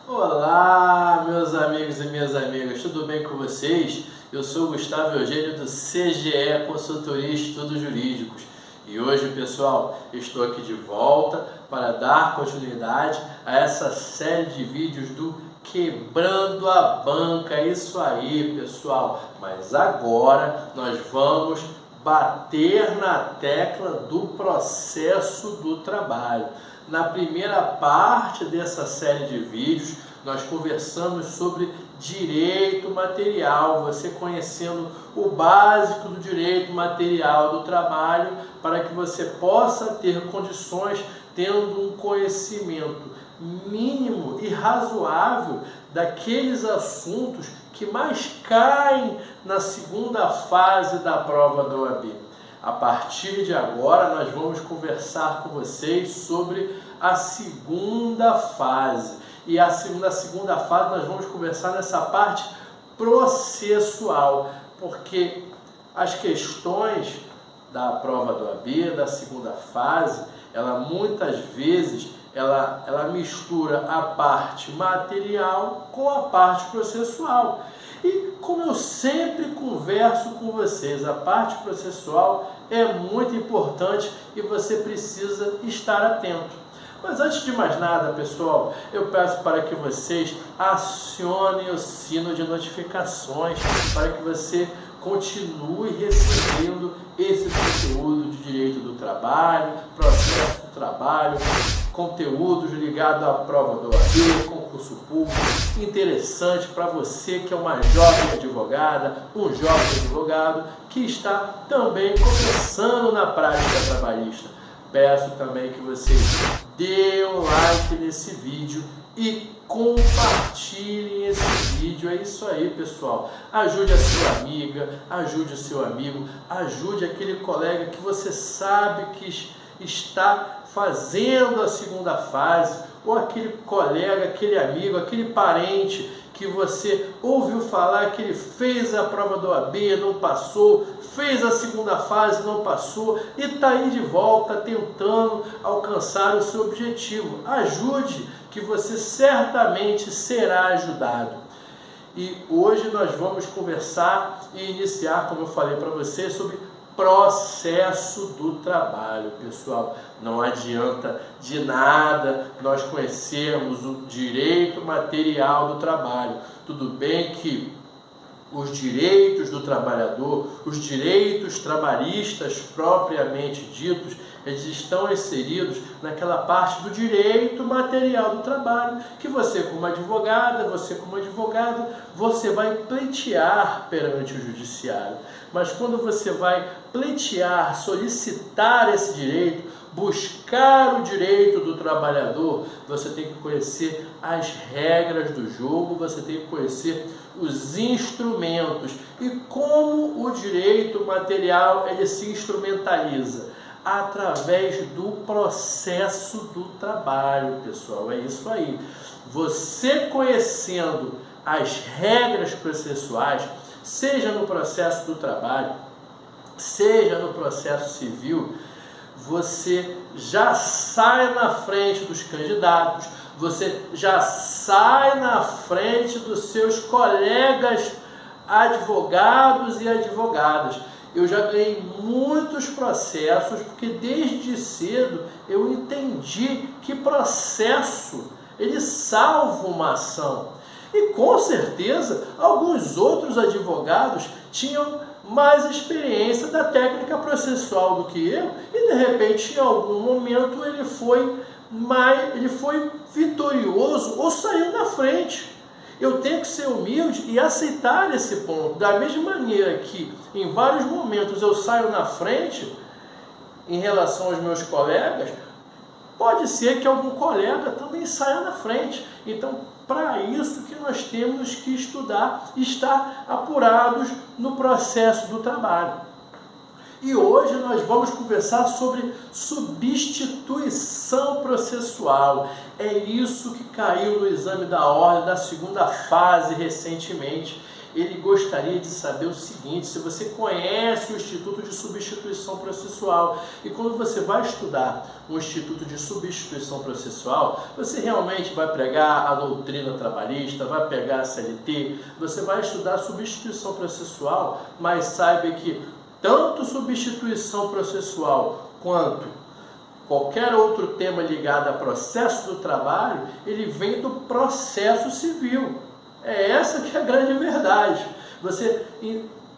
Olá, meus amigos e minhas amigas, tudo bem com vocês? Eu sou o Gustavo Eugênio do CGE Consultoria e Estudos Jurídicos e hoje, pessoal, estou aqui de volta para dar continuidade a essa série de vídeos do Quebrando a Banca. Isso aí, pessoal, mas agora nós vamos bater na tecla do processo do trabalho. Na primeira parte dessa série de vídeos, nós conversamos sobre direito material, você conhecendo o básico do direito material do trabalho, para que você possa ter condições, tendo um conhecimento mínimo e razoável daqueles assuntos que mais caem na segunda fase da prova da OAB. A partir de agora, nós vamos conversar com vocês sobre a segunda fase. E na segunda fase, nós vamos conversar nessa parte processual, porque as questões da prova do OAB, da segunda fase, ela muitas vezes ela mistura a parte material com a parte processual. E como eu sempre converso com vocês, a parte processual é muito importante e você precisa estar atento. Mas antes de mais nada, pessoal, eu peço para que vocês acionem o sino de notificações para que você continue recebendo esse conteúdo de direito do trabalho, processo do trabalho, conteúdos ligados à prova do OAB, concurso público, interessante para você que é uma jovem advogada, um jovem advogado que está também começando na prática trabalhista. Peço também que vocês dêem um like nesse vídeo e compartilhem esse vídeo. É isso aí, pessoal. Ajude a sua amiga, ajude o seu amigo, ajude aquele colega que você sabe que está fazendo a segunda fase, ou aquele colega, aquele amigo, aquele parente que você ouviu falar que ele fez a prova do OAB, não passou, fez a segunda fase, não passou e está aí de volta tentando alcançar o seu objetivo. Ajude, que você certamente será ajudado. E hoje nós vamos conversar e iniciar, como eu falei para você, sobre processo do trabalho, pessoal. Não adianta de nada nós conhecermos o direito material do trabalho. Tudo bem que os direitos do trabalhador, os direitos trabalhistas propriamente ditos, eles estão inseridos naquela parte do direito material do trabalho, que você como advogada, você como advogado, você vai pleitear perante o judiciário. Mas quando você vai pleitear, solicitar esse direito, buscar o direito do trabalhador, você tem que conhecer as regras do jogo, você tem que conhecer os instrumentos e como o direito material ele se instrumentaliza através do processo do trabalho, pessoal. É isso aí. Você conhecendo as regras processuais, seja no processo do trabalho, seja no processo civil, você já sai na frente dos candidatos, você já sai na frente dos seus colegas advogados e advogadas. Eu já ganhei muitos processos, porque desde cedo eu entendi que processo, ele salva uma ação. E com certeza, alguns outros advogados tinham mais experiência da técnica processual do que eu, e de repente, em algum momento, ele foi vitorioso ou saiu na frente. Eu tenho que ser humilde e aceitar esse ponto. Da mesma maneira que em vários momentos eu saio na frente em relação aos meus colegas, pode ser que algum colega também saia na frente. Então, para isso que nós temos que estudar e estar apurados no processo do trabalho. E hoje nós vamos conversar sobre substituição processual. É isso que caiu no exame da ordem da segunda fase recentemente. ele gostaria de saber o seguinte: se você conhece o Instituto de Substituição Processual, e quando você vai estudar o Instituto de Substituição Processual, você realmente vai pegar a doutrina trabalhista, vai pegar a CLT, você vai estudar substituição processual, mas saiba que tanto substituição processual quanto qualquer outro tema ligado a processo do trabalho, ele vem do processo civil. É essa que é a grande verdade. Você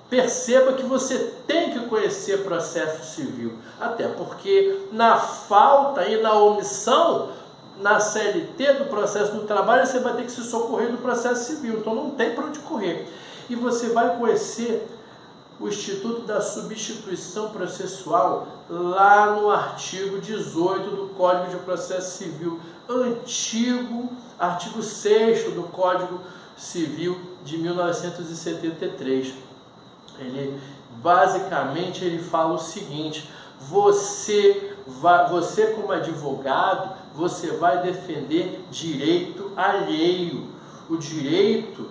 perceba que você tem que conhecer processo civil, até porque na falta e na omissão, na CLT do processo do trabalho, você vai ter que se socorrer do processo civil, então não tem para onde correr. E você vai conhecer o Instituto da Substituição Processual lá no artigo 18 do Código de Processo Civil, antigo artigo 6º do Código Civil de 1973. Basicamente ele fala o seguinte: você como advogado, você vai defender direito alheio. O direito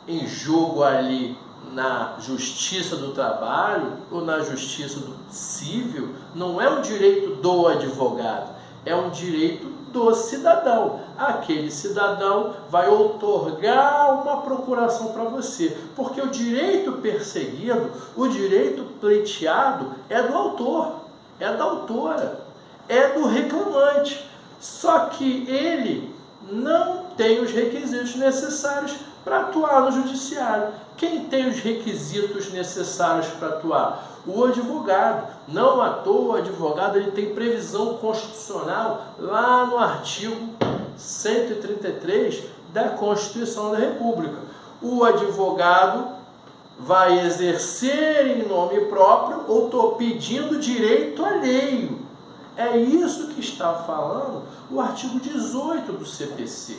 em jogo ali na justiça do trabalho ou na justiça do civil não é um direito do advogado, é um direito do cidadão. Aquele cidadão vai outorgar uma procuração para você, porque o direito perseguido, o direito pleiteado é do autor, é da autora, é do reclamante, só que ele não tem os requisitos necessários para atuar no judiciário. Quem tem os requisitos necessários para atuar? O advogado. Não à toa o advogado ele tem previsão constitucional lá no artigo 133 da Constituição da República. O advogado vai exercer em nome próprio ou estou pedindo direito alheio. É isso que está falando o artigo 18 do CPC.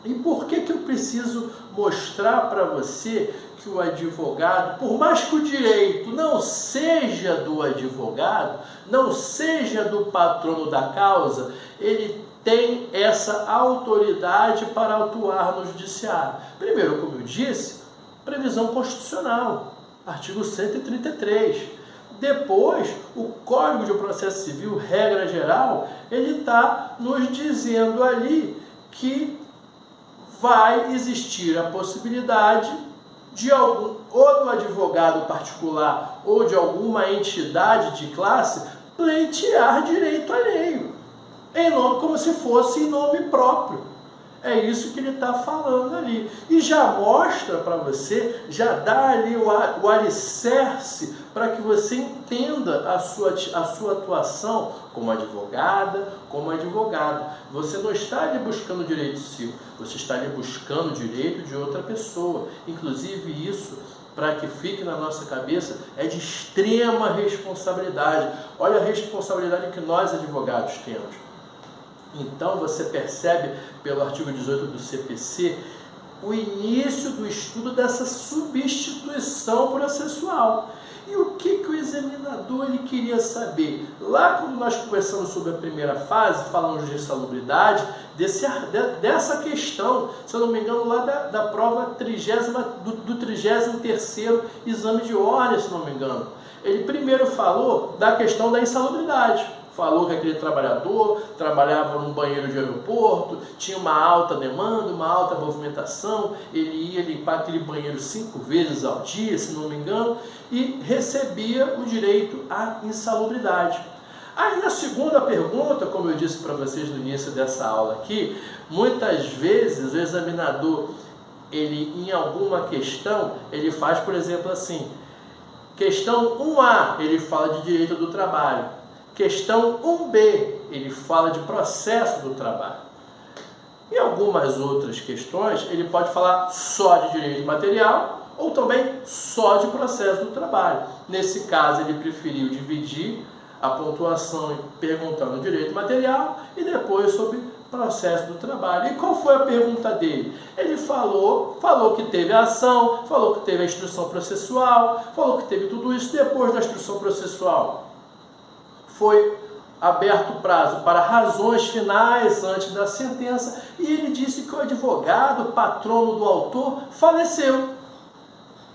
E por que eu preciso mostrar para você que o advogado, por mais que o direito não seja do advogado, não seja do patrono da causa, ele tem essa autoridade para atuar no judiciário? Primeiro, como eu disse, previsão constitucional, artigo 133. Depois, o Código de Processo Civil, regra geral, ele está nos dizendo ali que vai existir a possibilidade de ou do advogado particular ou de alguma entidade de classe pleitear direito alheio, em nome, como se fosse em nome próprio. É isso que ele está falando ali. E já mostra para você, já dá ali o alicerce para que você entenda a sua atuação como advogada, como advogado. Você não está ali buscando direito seu, você está ali buscando direito de outra pessoa. Inclusive isso, para que fique na nossa cabeça, é de extrema responsabilidade. Olha a responsabilidade que nós advogados temos. Então você percebe pelo artigo 18 do CPC o início do estudo dessa substituição processual. E o que o examinador ele queria saber? Lá quando nós conversamos sobre a primeira fase, falamos de insalubridade, dessa questão, se eu não me engano, lá da prova do 33º exame de ordem, se não me engano. Ele primeiro falou da questão da insalubridade. Falou que aquele trabalhador trabalhava num banheiro de aeroporto, tinha uma alta demanda, uma alta movimentação, ele ia limpar aquele banheiro 5 vezes ao dia, se não me engano, e recebia o direito à insalubridade. Aí na segunda pergunta, como eu disse para vocês no início dessa aula aqui, muitas vezes o examinador, ele em alguma questão, ele faz, por exemplo, assim, questão 1A, ele fala de direito do trabalho. Questão 1B, ele fala de processo do trabalho. Em algumas outras questões, ele pode falar só de direito material ou também só de processo do trabalho. Nesse caso, ele preferiu dividir a pontuação perguntando direito material e depois sobre processo do trabalho. E qual foi a pergunta dele? Ele falou que teve a ação, falou que teve a instrução processual, falou que teve tudo isso depois da instrução processual. Foi aberto o prazo para razões finais antes da sentença e ele disse que o advogado, patrono do autor, faleceu.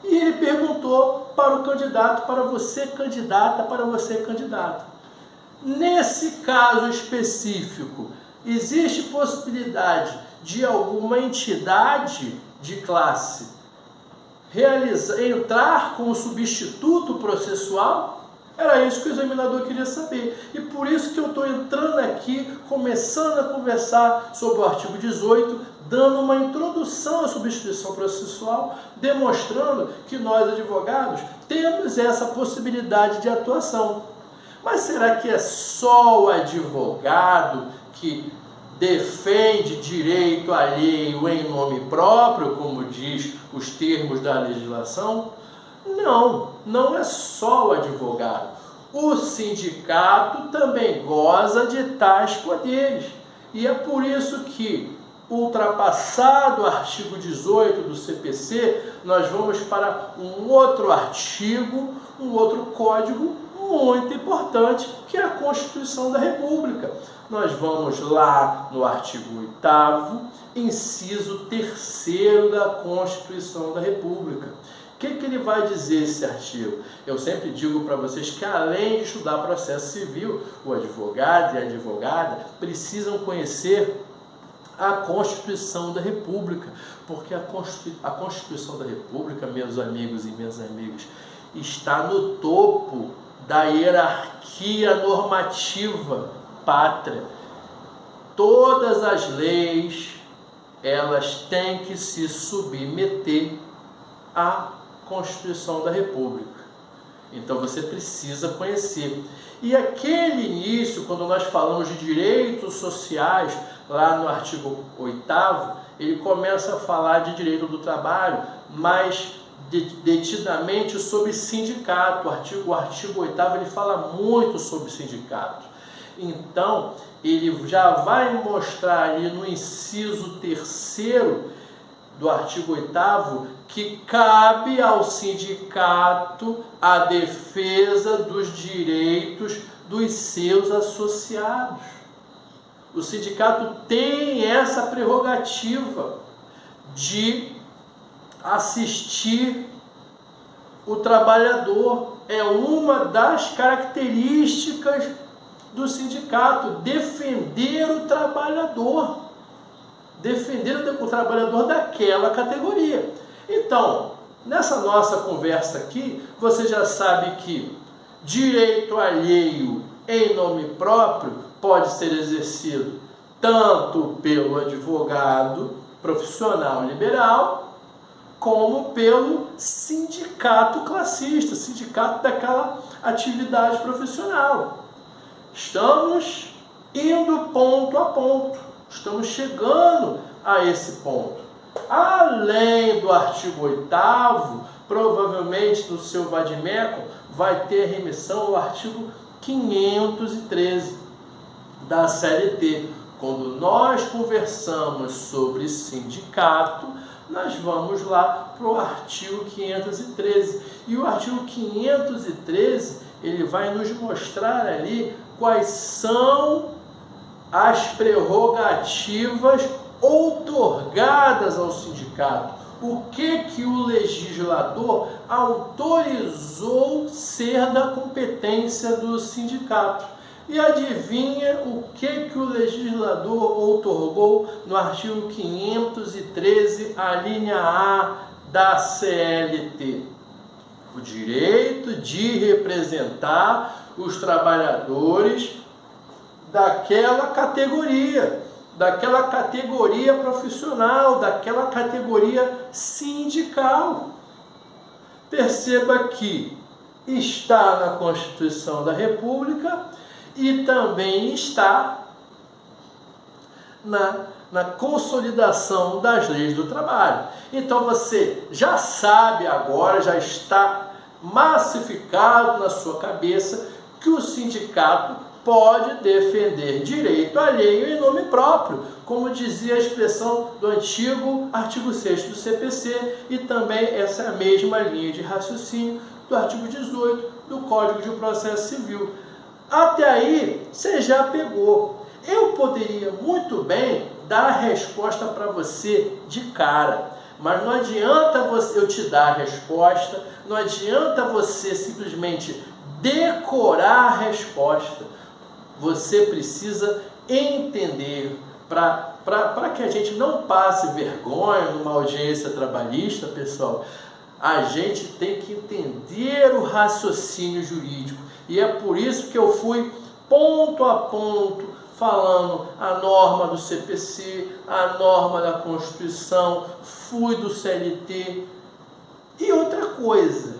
E ele perguntou para o candidato, para você candidata, para você candidato. Nesse caso específico, existe possibilidade de alguma entidade de classe entrar como substituto processual? Era isso que o examinador queria saber. E por isso que eu estou entrando aqui, começando a conversar sobre o artigo 18, dando uma introdução à substituição processual, demonstrando que nós, advogados, temos essa possibilidade de atuação. Mas será que é só o advogado que defende direito alheio em nome próprio, como diz os termos da legislação? Não, não é só o advogado. O sindicato também goza de tais poderes. E é por isso que, ultrapassado o artigo 18 do CPC, nós vamos para um outro artigo, um outro código muito importante, que é a Constituição da República. Nós vamos lá no artigo 8º, inciso 3º da Constituição da República. O que ele vai dizer esse artigo? Eu sempre digo para vocês que, além de estudar processo civil, o advogado e a advogada precisam conhecer a Constituição da República, porque a Constituição da República, meus amigos e minhas amigas, está no topo da hierarquia normativa pátria. Todas as leis, elas têm que se submeter à Constituição da República. Então você precisa conhecer. E aquele início, quando nós falamos de direitos sociais, lá no artigo 8º, ele começa a falar de direito do trabalho, mas detidamente sobre sindicato. O artigo 8º ele fala muito sobre sindicato. Então, ele já vai mostrar ali no inciso 3º do artigo 8º que cabe ao sindicato a defesa dos direitos dos seus associados. O sindicato tem essa prerrogativa de assistir o trabalhador. É uma das características do sindicato, defender o trabalhador. Defender o trabalhador daquela categoria. Então, nessa nossa conversa aqui, você já sabe que direito alheio em nome próprio pode ser exercido tanto pelo advogado profissional liberal, como pelo sindicato classista, sindicato daquela atividade profissional. Estamos indo ponto a ponto, estamos chegando a esse ponto. Além do artigo 8º, provavelmente no seu vade-mecum vai ter remissão ao artigo 513 da CLT. Quando nós conversamos sobre sindicato, nós vamos lá para o artigo 513. E o artigo 513, ele vai nos mostrar ali quais são as prerrogativas outorgadas ao sindicato. O que o legislador autorizou ser da competência do sindicato. E adivinha o que o legislador outorgou no artigo 513, a linha A da CLT? O direito de representar os trabalhadores daquela categoria profissional, daquela categoria sindical. Perceba que está na Constituição da República e também está na consolidação das leis do trabalho. Então você já sabe agora, já está massificado na sua cabeça que o sindicato pode defender direito alheio em nome próprio, como dizia a expressão do antigo artigo 6º do CPC, e também essa é a mesma linha de raciocínio do artigo 18 do Código de Processo Civil. Até aí, você já pegou. Eu poderia muito bem dar a resposta para você de cara, Mas não adianta eu te dar a resposta, não adianta você simplesmente decorar a resposta. Você precisa entender, para que a gente não passe vergonha numa audiência trabalhista, pessoal, a gente tem que entender o raciocínio jurídico. E é por isso que eu fui ponto a ponto falando a norma do CPC, a norma da Constituição, fui do CLT. E outra coisa,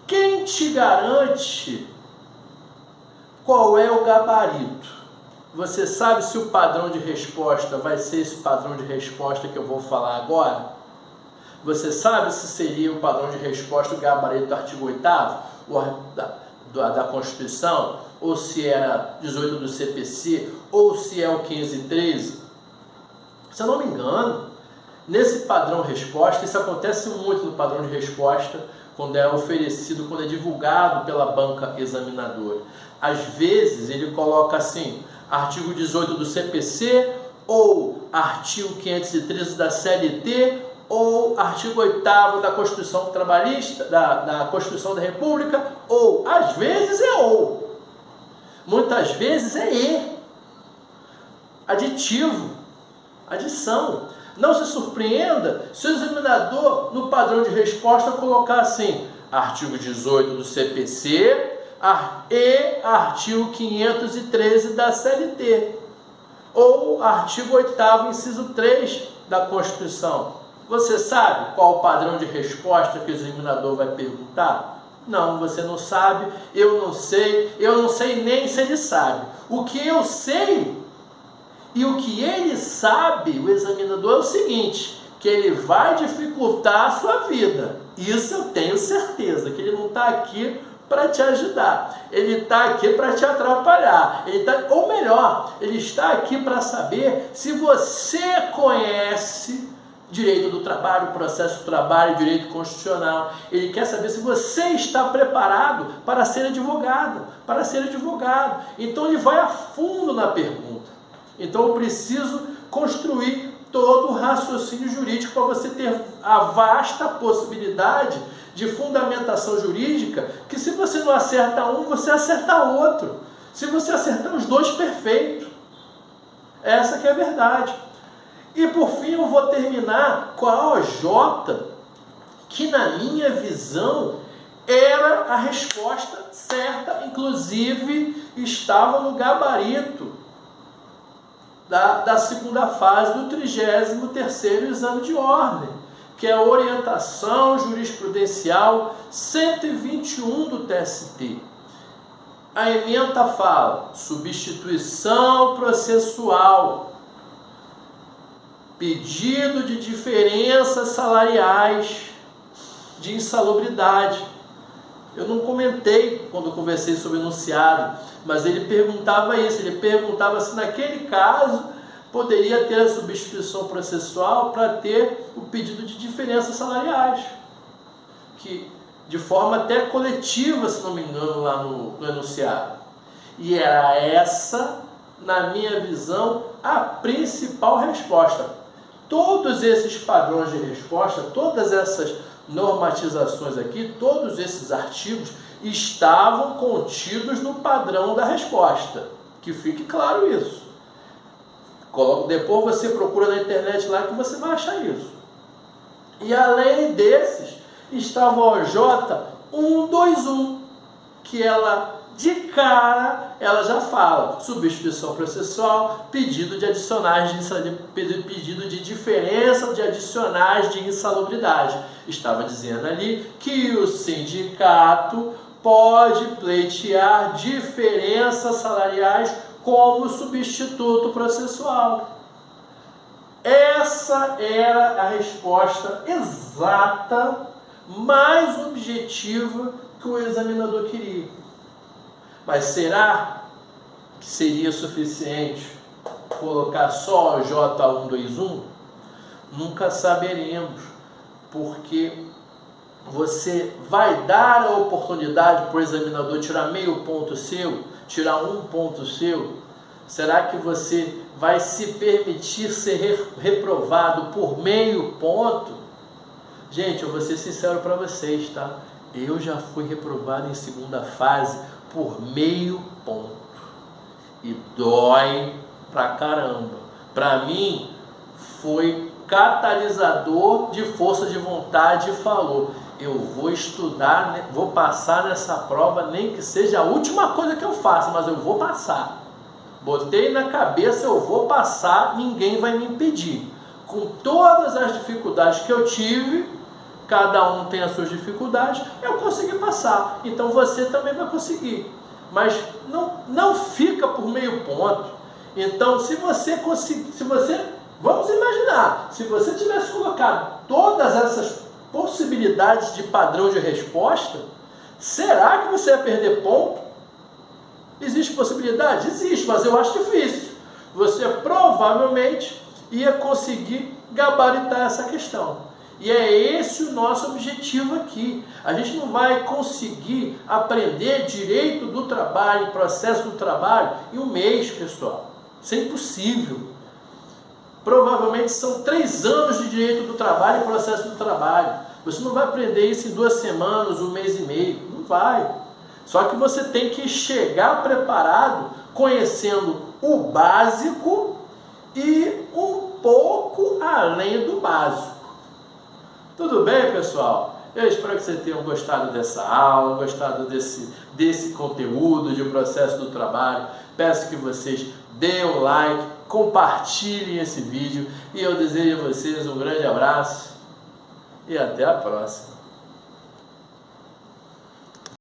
quem te garante qual é o gabarito? Você sabe se o padrão de resposta vai ser esse padrão de resposta que eu vou falar agora? Você sabe se seria o padrão de resposta o gabarito do artigo 8º da Constituição? Ou se era 18 do CPC? Ou se é o 513? Se eu não me engano, nesse padrão resposta, isso acontece muito no padrão de resposta, quando é oferecido, quando é divulgado pela banca examinadora. Às vezes ele coloca assim, artigo 18 do CPC, ou artigo 513 da CLT, ou artigo 8º da Constituição Trabalhista, da Constituição da República, ou, às vezes é ou. Muitas vezes é e. Aditivo, adição. Não se surpreenda se o examinador, no padrão de resposta, colocar assim, artigo 18 do CPC e artigo 513 da CLT, ou artigo 8º, inciso 3 da Constituição. Você sabe qual o padrão de resposta que o examinador vai perguntar? Não, você não sabe, eu não sei nem se ele sabe. O que eu sei e o que ele sabe, o examinador, é o seguinte, que ele vai dificultar a sua vida. Isso eu tenho certeza, que ele não está aqui para te ajudar, ele está aqui para te atrapalhar, ou melhor, ele está aqui para saber se você conhece direito do trabalho, processo do trabalho, direito constitucional. Ele quer saber se você está preparado para ser advogado, Então ele vai a fundo na pergunta. Então eu preciso construir todo o raciocínio jurídico para você ter a vasta possibilidade de fundamentação jurídica, que se você não acerta um, você acerta outro. Se você acertar os dois, perfeito. Essa que é a verdade. E por fim eu vou terminar com a OJ, que na minha visão era a resposta certa, inclusive estava no gabarito da segunda fase do 33º exame de ordem, que é a orientação jurisprudencial 121 do TST. A ementa fala, substituição processual, pedido de diferenças salariais de insalubridade. Eu não comentei quando conversei sobre o enunciado, mas ele perguntava isso, ele perguntava se naquele caso poderia ter a substituição processual para ter o pedido de diferenças salariais, que de forma até coletiva, se não me engano, lá no enunciado. E era essa, na minha visão, a principal resposta. Todos esses padrões de resposta, todas essas normatizações aqui, todos esses artigos estavam contidos no padrão da resposta. Que fique claro isso. Depois você procura na internet lá que você vai achar isso. E além desses, estava a OJ 121, que ela, de cara, ela já fala substituição processual, pedido de adicionais pedido de diferença de adicionais de insalubridade. Estava dizendo ali que o sindicato pode pleitear diferenças salariais como substituto processual. Essa era a resposta exata, mais objetiva que o examinador queria. Mas será que seria suficiente colocar só o J121? Nunca saberemos, porque você vai dar a oportunidade para o examinador tirar meio ponto seu, tirar um ponto seu? Será que você vai se permitir ser reprovado por meio ponto? Gente, eu vou ser sincero para vocês, tá? Eu já fui reprovado em segunda fase por meio ponto. E dói pra caramba. Para mim, foi catalisador de força de vontade e falou: eu vou estudar, né? Vou passar nessa prova, nem que seja a última coisa que eu faça, mas eu vou passar. Botei na cabeça, eu vou passar, ninguém vai me impedir. Com todas as dificuldades que eu tive, cada um tem as suas dificuldades, eu consegui passar. Então você também vai conseguir. Mas não fica por meio ponto. Então, se você conseguir, vamos imaginar, se você tivesse colocado todas essas possibilidades de padrão de resposta, será que você ia perder ponto? Existe possibilidade? Existe, mas eu acho difícil. Você provavelmente ia conseguir gabaritar essa questão. E é esse o nosso objetivo aqui. A gente não vai conseguir aprender direito do trabalho, processo do trabalho, em um mês, pessoal. Isso é impossível. Provavelmente são 3 anos de direito do trabalho e processo do trabalho. Você não vai aprender isso em 2 semanas, 1 mês e meio. Não vai. Só que você tem que chegar preparado, conhecendo o básico e um pouco além do básico. Tudo bem, pessoal? Eu espero que vocês tenham gostado dessa aula, gostado desse conteúdo de processo do trabalho. Peço que vocês deem um like, compartilhem esse vídeo e eu desejo a vocês um grande abraço e até a próxima.